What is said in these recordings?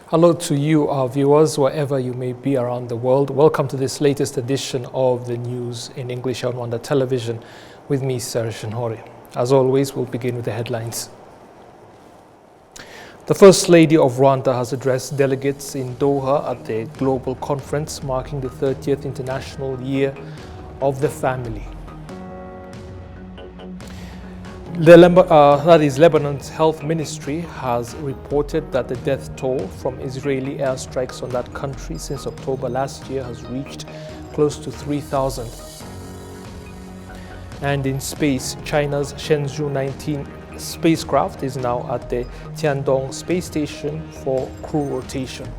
Hello to you, our viewers, wherever you may be around the world. Welcome to this latest edition of the news in English on Rwanda Television with me, Serge Hori. As always, we'll begin with the headlines. The First Lady of Rwanda has addressed delegates in Doha at the global conference marking the 30th International Year of the Family. Lebanon's health ministry has reported that the death toll from Israeli airstrikes on that country since October last year has reached close to 3,000. And in space, China's Shenzhou 19 spacecraft is now at the Tiandong space station for crew rotation.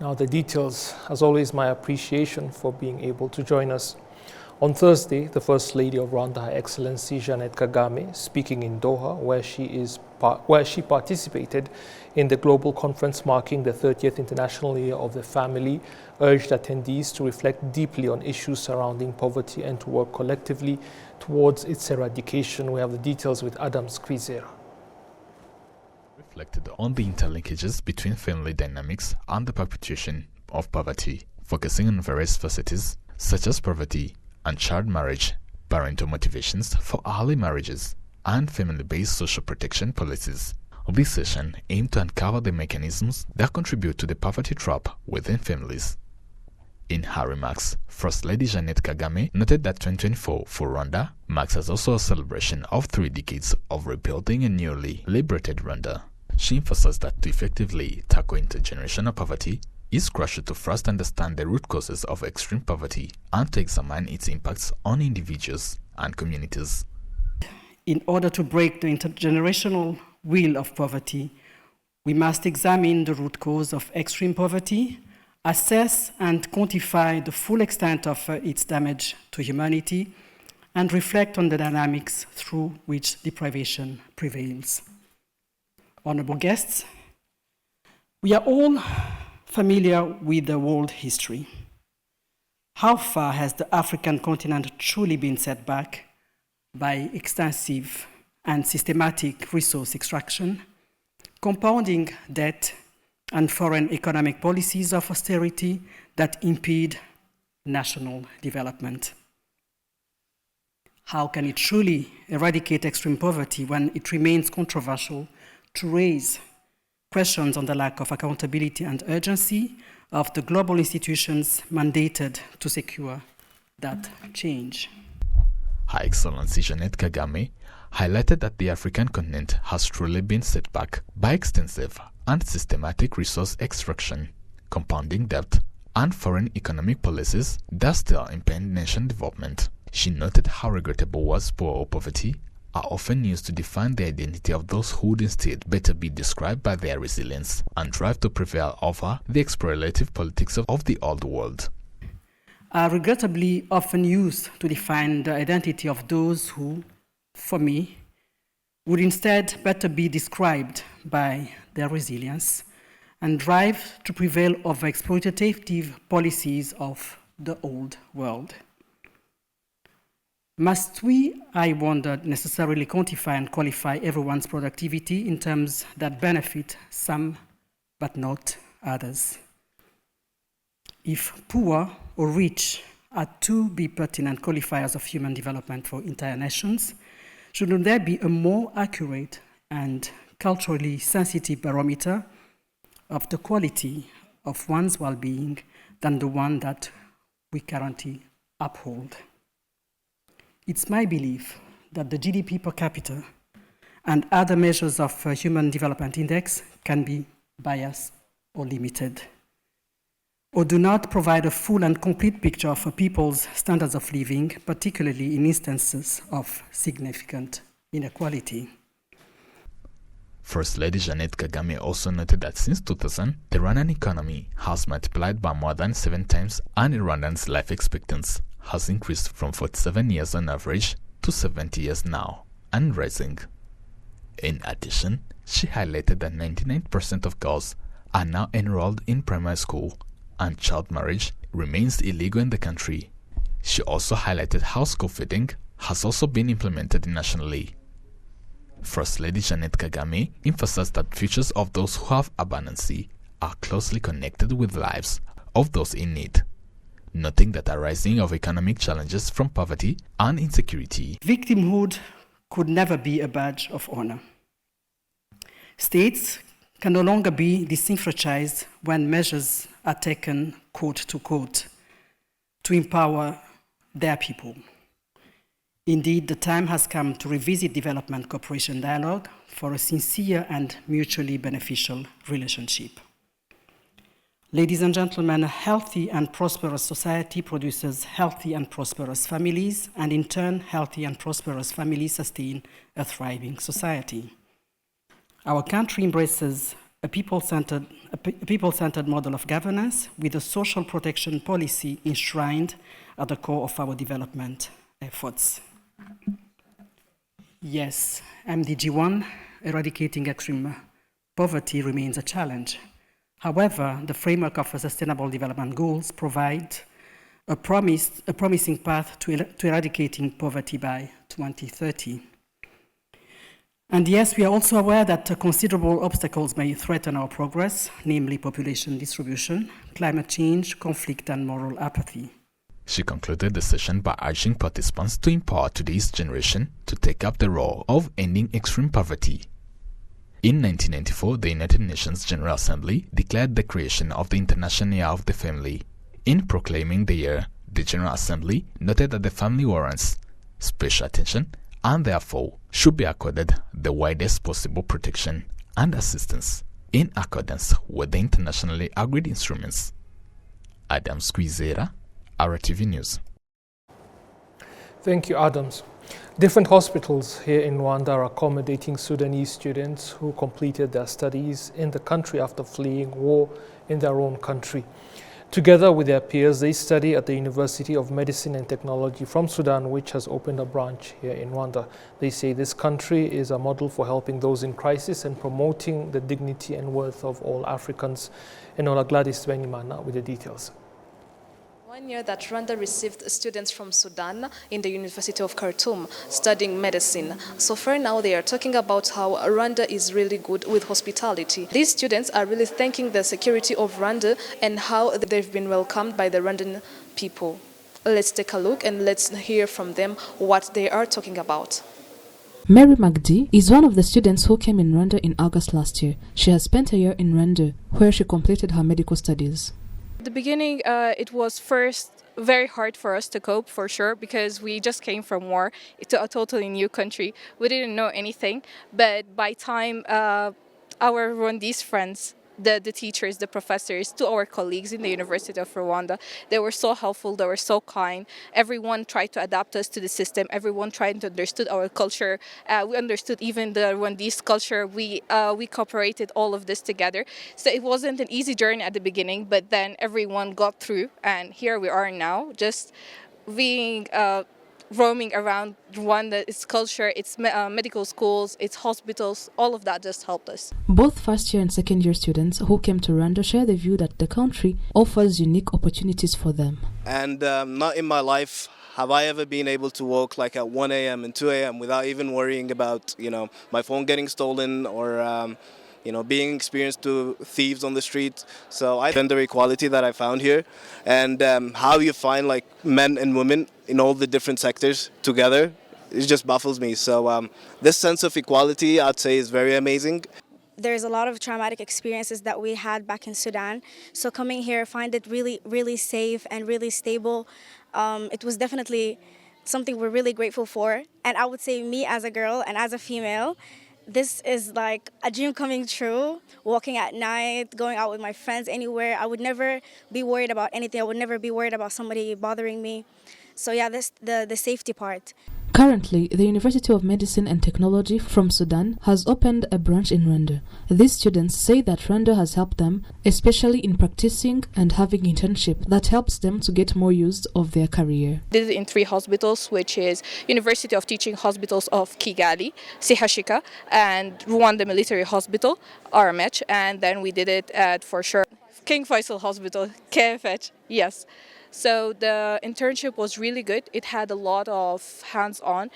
Now the details. As always, my appreciation for being able to join us. On Thursday, the First Lady of Rwanda, Her Excellency Jeannette Kagame, speaking in Doha, where she participated in the global conference marking the 30th International Year of the Family, urged attendees to reflect deeply on issues surrounding poverty and to work collectively towards its eradication. We have the details with Adam Skrizera. Reflected on the interlinkages between family dynamics and the perpetuation of poverty, focusing on various facets such as poverty and child marriage, parental motivations for early marriages, and family-based social protection policies. This session aimed to uncover the mechanisms that contribute to the poverty trap within families. In her remarks, First Lady Jeannette Kagame noted that 2024 for Rwanda marks as also a celebration of 3 decades of rebuilding a newly liberated Rwanda. She emphasized that to effectively tackle intergenerational poverty is crucial to first understand the root causes of extreme poverty and to examine its impacts on individuals and communities. In order to break the intergenerational wheel of poverty, we must examine the root cause of extreme poverty, assess and quantify the full extent of its damage to humanity, and reflect on the dynamics through which deprivation prevails. Honorable guests, we are all familiar with the world history. How far has the African continent truly been set back by extensive and systematic resource extraction, compounding debt, and foreign economic policies of austerity that impede national development? How can it truly eradicate extreme poverty when it remains controversial to raise questions on the lack of accountability and urgency of the global institutions mandated to secure that change? Her Excellency Jeannette Kagame highlighted that the African continent has truly been set back by extensive and systematic resource extraction, compounding debt, and foreign economic policies that still impede nation development. She noted how regrettable was poor or poverty are often used to define the identity of those who would instead better be described by their resilience and drive to prevail over the exploitative politics of the old world. Are regrettably often used to define the identity of those who, for me, would instead better be described by their resilience and drive to prevail over exploitative policies of the old world. Must we, I wonder, necessarily quantify and qualify everyone's productivity in terms that benefit some but not others? If poor or rich are to be pertinent qualifiers of human development for entire nations, shouldn't there be a more accurate and culturally sensitive barometer of the quality of one's well-being than the one that we currently uphold? It's my belief that the GDP per capita and other measures of Human Development Index can be biased or limited, or do not provide a full and complete picture of a people's standards of living, particularly in instances of significant inequality. First Lady Jeannette Kagame also noted that since 2000, the Rwandan economy has multiplied by more than 7 times, and Rwandans' life expectancy has increased from 47 years on average to 70 years now, and rising. In addition, she highlighted that 99% of girls are now enrolled in primary school, and child marriage remains illegal in the country. She also highlighted how school feeding has also been implemented nationally. First Lady Janet Kagame emphasized that futures of those who have abundance are closely connected with lives of those in need, noting that a rising of economic challenges from poverty and insecurity. Victimhood could never be a badge of honor. States can no longer be disenfranchised when measures are taken quote to quote to empower their people. Indeed, the time has come to revisit development cooperation dialogue for a sincere and mutually beneficial relationship. Ladies and gentlemen, a healthy and prosperous society produces healthy and prosperous families, and in turn, healthy and prosperous families sustain a thriving society. Our country embraces a people-centered model of governance with a social protection policy enshrined at the core of our development efforts. Yes, MDG 1, eradicating extreme poverty, remains a challenge. However, the framework of the Sustainable Development Goals provide a promising path to eradicating poverty by 2030. And yes, we are also aware that considerable obstacles may threaten our progress, namely population distribution, climate change, conflict, and moral apathy. She concluded the session by urging participants to empower today's generation to take up the role of ending extreme poverty. In 1994, the United Nations General Assembly declared the creation of the International Year of the Family. In proclaiming the year, the General Assembly noted that the family warrants special attention and therefore should be accorded the widest possible protection and assistance in accordance with the internationally agreed instruments. Adam Squizera, RwandaTV News. Thank you, Adams. Different hospitals here in Rwanda are accommodating Sudanese students who completed their studies in the country after fleeing war in their own country. Together with their peers, they study at the University of Medicine and Technology from Sudan, which has opened a branch here in Rwanda. They say this country is a model for helping those in crisis and promoting the dignity and worth of all Africans. Enola Gladys Benimana with the details. 1 year that Rwanda received students from Sudan in the University of Khartoum studying medicine. So far now they are talking about how Rwanda is really good with hospitality. These students are really thanking the security of Rwanda and how they've been welcomed by the Rwandan people. Let's take a look and let's hear from them what they are talking about. Mary Magdi is one of the students who came in Rwanda in August last year. She has spent a year in Rwanda where she completed her medical studies. At the beginning, it was first very hard for us to cope, for sure, because we just came from war to a totally new country. We didn't know anything, but by time our Rwandese friends, the teachers, the professors, to our colleagues in the University of Rwanda, they were so helpful, they were so kind. Everyone tried to adapt us to the system. Everyone tried to understand our culture. We understood even the Rwandese culture. We cooperated all of this together. So it wasn't an easy journey at the beginning, but then everyone got through, and here we are now, just being roaming around Rwanda, its culture, its medical schools, its hospitals, all of that just helped us. Both first-year and second-year students who came to Rwanda share the view that the country offers unique opportunities for them. And not in my life have I ever been able to walk like at 1 a.m. and 2 a.m. without even worrying about, my phone getting stolen or being experienced to thieves on the street. So I gender equality that I found here, and how you find like men and women in all the different sectors together, it just baffles me. So this sense of equality, I'd say, is very amazing. There's a lot of traumatic experiences that we had back in Sudan. So coming here, I find it really, really safe and really stable. It was definitely something we're really grateful for. And I would say me as a girl and as a female, this is like a dream coming true, walking at night, going out with my friends anywhere. I would never be worried about anything. I would never be worried about somebody bothering me. So yeah, that's the safety part. Currently, the University of Medicine and Technology from Sudan has opened a branch in Rwanda. These students say that Rwanda has helped them, especially in practicing and having internship that helps them to get more use of their career. Did it in 3 hospitals, which is University of Teaching Hospitals of Kigali, Sehashika, and Rwanda Military Hospital, RMH, and then we did it at, for sure, King Faisal Hospital, KFH, yes. So the internship was really good. It had a lot of hands-on.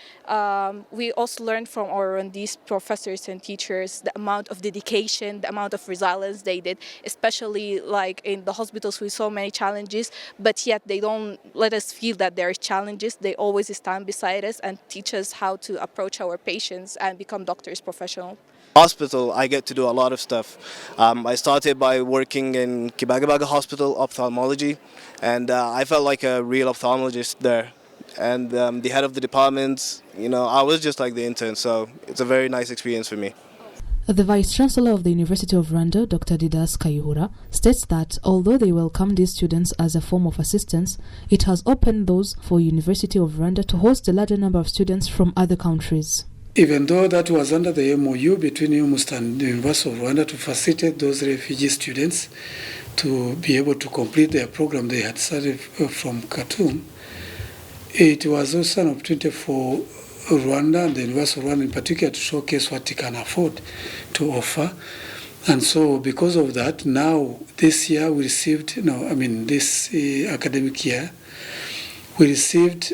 We also learned from our Rwandese professors and teachers the amount of dedication, the amount of resilience they did, especially like in the hospitals with so many challenges, but yet they don't let us feel that there are challenges. They always stand beside us and teach us how to approach our patients and become doctors professional. Hospital, I get to do a lot of stuff. I started by working in Kibagabaga Hospital, ophthalmology, and I felt like a real ophthalmologist there. And the head of the department, I was just like the intern, so it's a very nice experience for me. The Vice-Chancellor of the University of Rwanda, Dr. Didas Kayihura, states that although they welcome these students as a form of assistance, it has opened doors for University of Rwanda to host a larger number of students from other countries. Even though that was under the MOU between UMUST and the University of Rwanda to facilitate those refugee students to be able to complete their program they had started from Khartoum, it was also an opportunity for Rwanda and the University of Rwanda in particular to showcase what it can afford to offer. And so because of that, now this year we received, this academic year, we received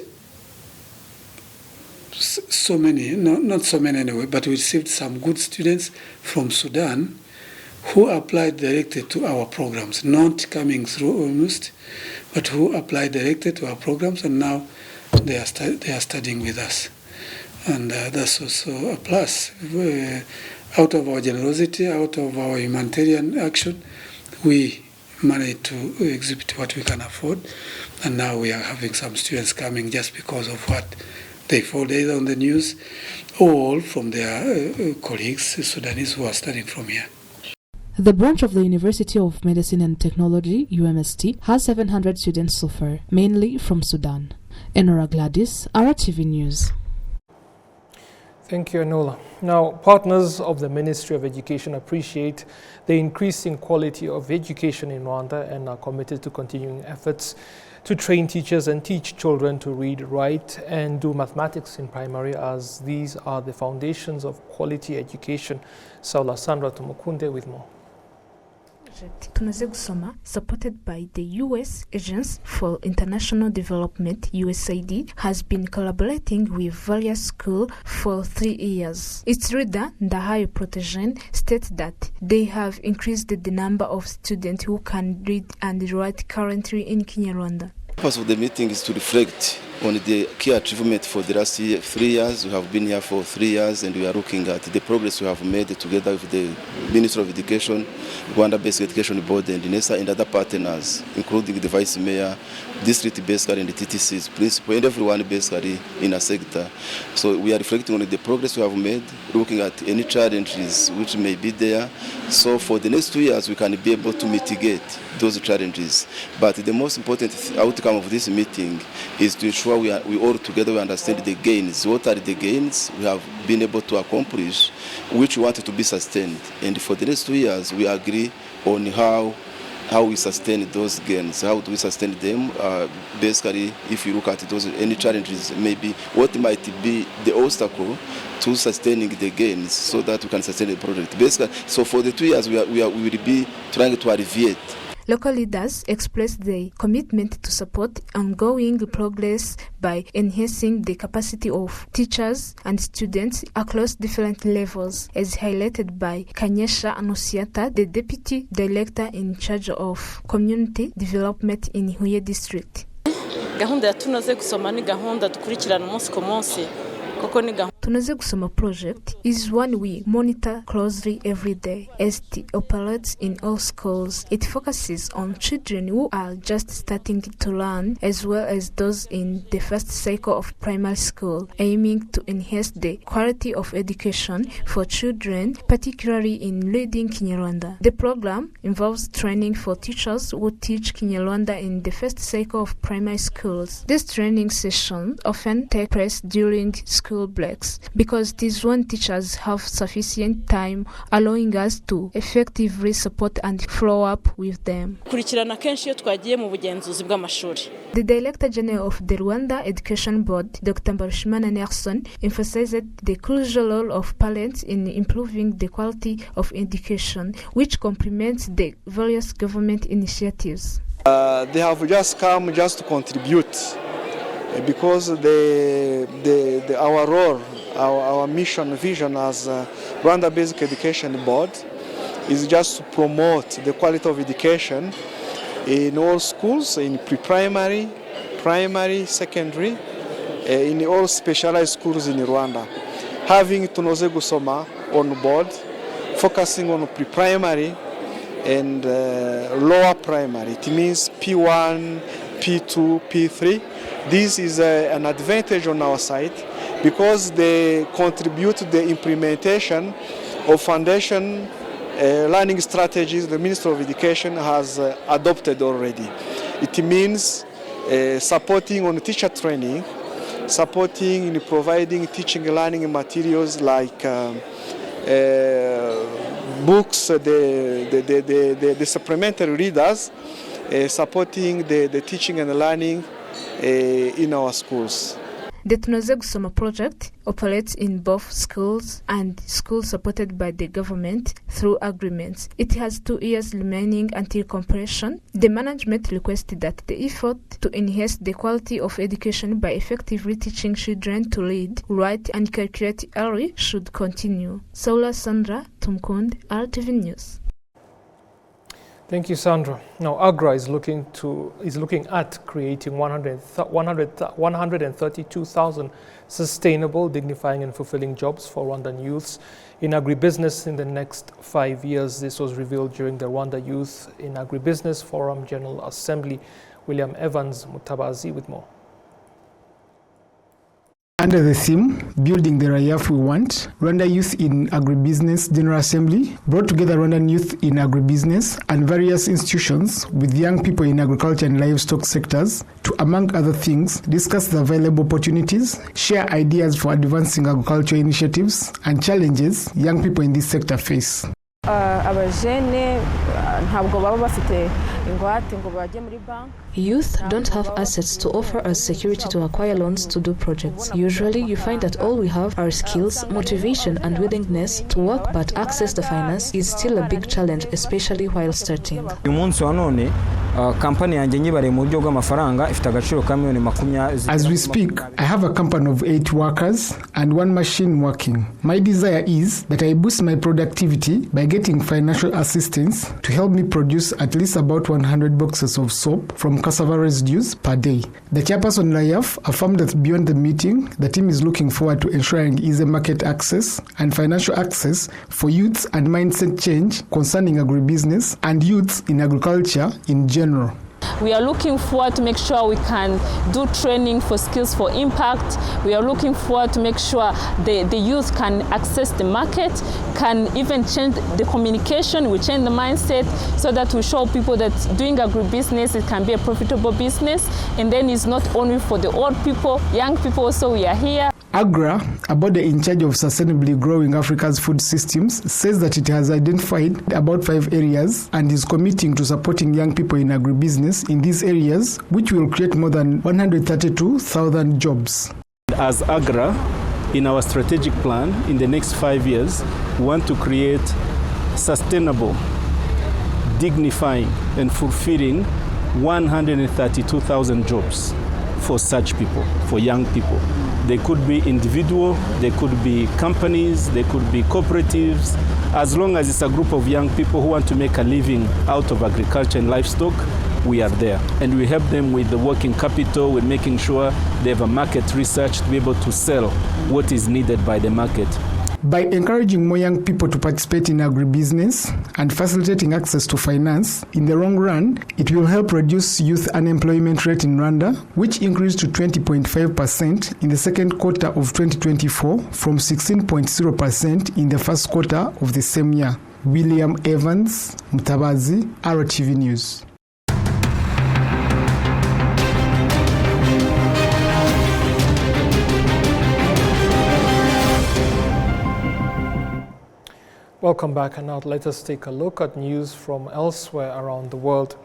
so many, not so many anyway, but we received some good students from Sudan who applied directly to our programs, not coming through UMUST, but who applied directly to our programs, and now they are studying with us. And that's also a plus. Out of our generosity, out of our humanitarian action, we managed to exhibit what we can afford, and now we are having some students coming just because of what they followed either on the news or from their colleagues, Sudanese, who are studying from here. The branch of the University of Medicine and Technology, UMST, has 700 students so far, mainly from Sudan. Enora Gladys, RwandaTV News. Thank you, Enola. Now, partners of the Ministry of Education appreciate the increasing quality of education in Rwanda and are committed to continuing efforts to train teachers and teach children to read, write, and do mathematics in primary, as these are the foundations of quality education. Saula Sandra Tumukunde with more. Tunoze Gusoma, supported by the U.S. Agency for International Development, USAID, has been collaborating with various schools for 3 years. Its leader, Ndahayo Protegen, states that they have increased the number of students who can read and write currently in Kinyarwanda. The purpose of the meeting is to reflect on the key achievement for the last 3 years. We have been here for 3 years, and we are looking at the progress we have made together with the Ministry of Education, Rwanda Basic Education Board, and NESA, and other partners, including the Vice Mayor, District basically, and the TTC's principal, and everyone basically in a sector. So we are reflecting on the progress we have made, looking at any challenges which may be there. So for the next 2 years, we can be able to mitigate those challenges. But the most important outcome of this meeting is to ensure we all together we understand the gains. What are the gains we have been able to accomplish, which we want to be sustained. And for the next 2 years, we agree on how we sustain those gains. How do we sustain them? Basically, if you look at those any challenges, maybe what might be the obstacle to sustaining the gains so that we can sustain the project. Basically, so for the 2 years, we will be trying to alleviate. Local leaders expressed their commitment to support ongoing progress by enhancing the capacity of teachers and students across different levels, as highlighted by Kanyesha Anusiata, the Deputy Director in charge of Community Development in Huye District. Gahunda ya Tunoze Gusoma ni gahunda dukurikirana umunsi ku munsi. Tunoze Gusoma project is one we monitor closely every day as it operates in all schools. It focuses on children who are just starting to learn as well as those in the first cycle of primary school, aiming to enhance the quality of education for children, particularly in reading Kinyarwanda. The program involves training for teachers who teach Kinyarwanda in the first cycle of primary schools. These training sessions often take place during school school breaks because these when teachers have sufficient time, allowing us to effectively support and follow up with them. The Director General of the Rwanda Education Board, Dr. Mbarushimana Nelson, emphasized the crucial role of parents in improving the quality of education, which complements the various government initiatives. They have just come just to contribute because our role, our mission, vision as Rwanda Basic Education Board is just to promote the quality of education in all schools, in pre-primary, primary, secondary, in all specialized schools in Rwanda. Having Tunoze Gusoma on board, focusing on pre-primary and lower primary. It means P1, P2, P3. This is an advantage on our side because they contribute to the implementation of foundation learning strategies the Ministry of Education has adopted already. It means supporting on teacher training, supporting in providing teaching and learning materials like books, the supplementary readers, supporting the teaching and learning in our schools. The Tunoze Gusoma project operates in both schools and schools supported by the government through agreements. It has 2 years remaining until completion. The management requested that the effort to enhance the quality of education by effectively teaching children to read, write, and calculate early should continue. Saula Sandra, Tumkund, RTV News. Thank you, Sandra. Now, AGRA is looking at creating 132,000 sustainable, dignifying and fulfilling jobs for Rwandan youths in agribusiness in the next 5 years. This was revealed during the Rwanda Youth in Agribusiness Forum General Assembly. William Evans Mutabazi with more. Under the theme, Building the Rayaf We Want, Rwanda Youth in Agribusiness General Assembly brought together Rwandan youth in agribusiness and various institutions with young people in agriculture and livestock sectors to, among other things, discuss the available opportunities, share ideas for advancing agriculture initiatives and challenges young people in this sector face. Youth don't have assets to offer as security to acquire loans to do projects. Usually, you find that all we have are skills, motivation, and willingness to work, but access to finance is still a big challenge, especially while starting. As we speak, I have a company of 8 workers and 1 machine working. My desire is that I boost my productivity by getting financial assistance to help me produce at least about 100 boxes of soap from cassava residues per day. The chairperson Rayaf affirmed that beyond the meeting, the team is looking forward to ensuring easy market access and financial access for youths and mindset change concerning agribusiness and youths in agriculture in general. We are looking forward to make sure we can do training for skills for impact. We are looking forward to make sure the youth can access the market, can even change the communication, we change the mindset so that we show people that doing agribusiness, it can be a profitable business. And then it's not only for the old people, young people also, we are here. AGRA, a body in charge of sustainably growing Africa's food systems, says that it has identified about 5 areas and is committing to supporting young people in agribusiness in these areas, which will create more than 132,000 jobs. As AGRA, in our strategic plan, in the next 5 years, we want to create sustainable, dignifying, and fulfilling 132,000 jobs for such people, for young people. They could be individual, they could be companies, they could be cooperatives. As long as it's a group of young people who want to make a living out of agriculture and livestock, we are there. And we help them with the working capital, with making sure they have a market research to be able to sell what is needed by the market. By encouraging more young people to participate in agribusiness and facilitating access to finance, in the long run, it will help reduce youth unemployment rate in Rwanda, which increased to 20.5% in the second quarter of 2024 from 16.0% in the first quarter of the same year. William Evans, Mutabazi, RTV News. Welcome back, and now let us take a look at news from elsewhere around the world.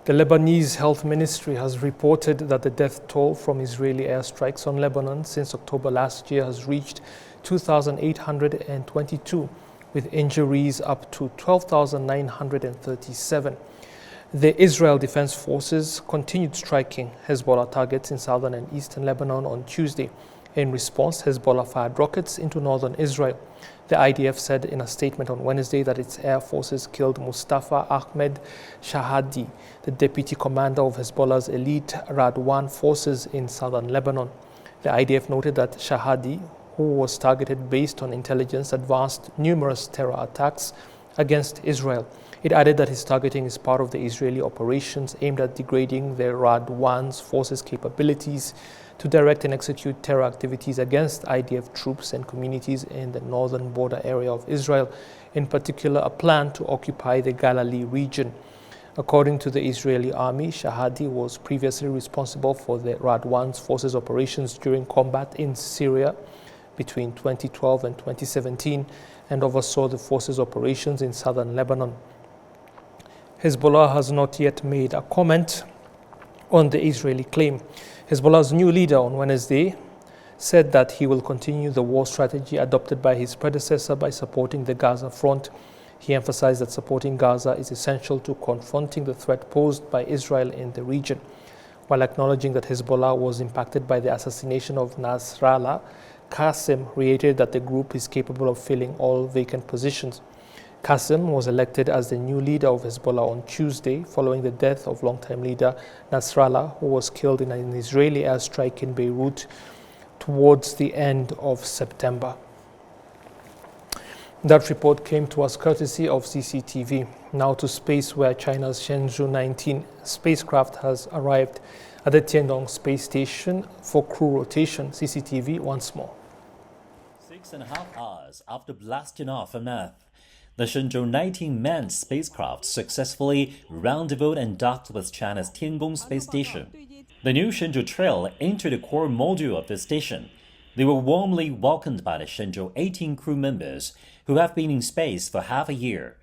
The Lebanese Health Ministry has reported that the death toll from Israeli airstrikes on Lebanon since October last year has reached 2,822, with injuries up to 12,937. The Israel Defense Forces continued striking Hezbollah targets in southern and eastern Lebanon on Tuesday. In response, Hezbollah fired rockets into northern Israel. The IDF said in a statement on Wednesday that its air forces killed Mustafa Ahmed Shahadi, the deputy commander of Hezbollah's elite Radwan forces in southern Lebanon. The IDF noted that Shahadi, who was targeted based on intelligence, advanced numerous terror attacks against Israel. It added that his targeting is part of the Israeli operations aimed at degrading the Radwan's forces' capabilities to direct and execute terror activities against IDF troops and communities in the northern border area of Israel, in particular a plan to occupy the Galilee region. According to the Israeli army, Shahadi was previously responsible for the Radwan's forces' operations during combat in Syria between 2012 and 2017 and oversaw the forces' operations in southern Lebanon. Hezbollah has not yet made a comment on the Israeli claim. Hezbollah's new leader on Wednesday said that he will continue the war strategy adopted by his predecessor by supporting the Gaza front. He emphasized that supporting Gaza is essential to confronting the threat posed by Israel in the region. While acknowledging that Hezbollah was impacted by the assassination of Nasrallah, Qasem reiterated that the group is capable of filling all vacant positions. Qasem was elected as the new leader of Hezbollah on Tuesday following the death of longtime leader Nasrallah, who was killed in an Israeli airstrike in Beirut towards the end of September. That report came to us courtesy of CCTV. Now to space, where China's Shenzhou 19 spacecraft has arrived at the Tiangong space station for crew rotation. CCTV once more. 6.5 hours after blasting off from Earth, the Shenzhou 19 manned spacecraft successfully rendezvoused and docked with China's Tiangong space station. The new Shenzhou Trail entered the core module of the station. They were warmly welcomed by the Shenzhou 18 crew members, who have been in space for half a year.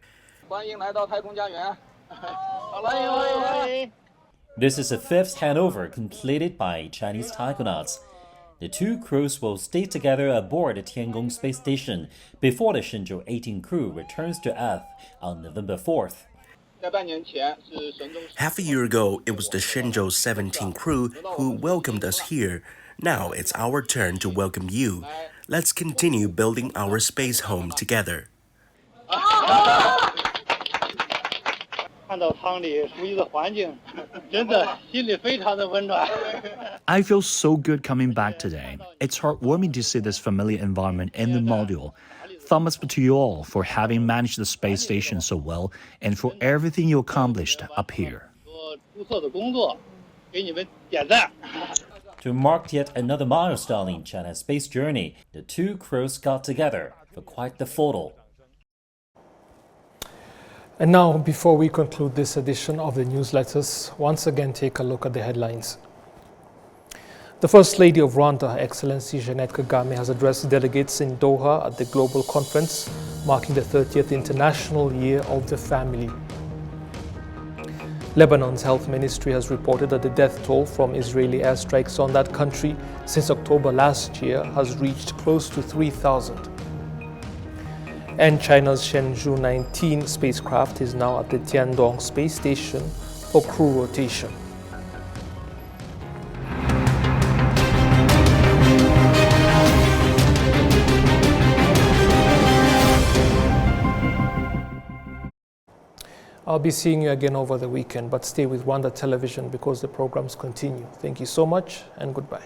This is the fifth handover completed by Chinese taikonauts. The two crews will stay together aboard the Tiangong space station before the Shenzhou 18 crew returns to Earth on November 4th. Half a year ago, it was the Shenzhou 17 crew who welcomed us here. Now it's our turn to welcome you. Let's continue building our space home together. I feel so good coming back today. It's heartwarming to see this familiar environment in the module. Thumbs up to you all for having managed the space station so well and for everything you accomplished up here. To mark yet another milestone in China's space journey, the two crews got together for quite the photo. And now, before we conclude this edition of the newsletters, once again take a look at the headlines. The First Lady of Rwanda, Her Excellency Jeannette Kagame, has addressed delegates in Doha at the global conference marking the 30th International Year of the Family. Lebanon's health ministry has reported that the death toll from Israeli airstrikes on that country since October last year has reached close to 3,000. And China's Shenzhou 19 spacecraft is now at the Tiangong space station for crew rotation. I'll be seeing you again over the weekend, but stay with Rwanda Television because the programs continue. Thank you so much and goodbye.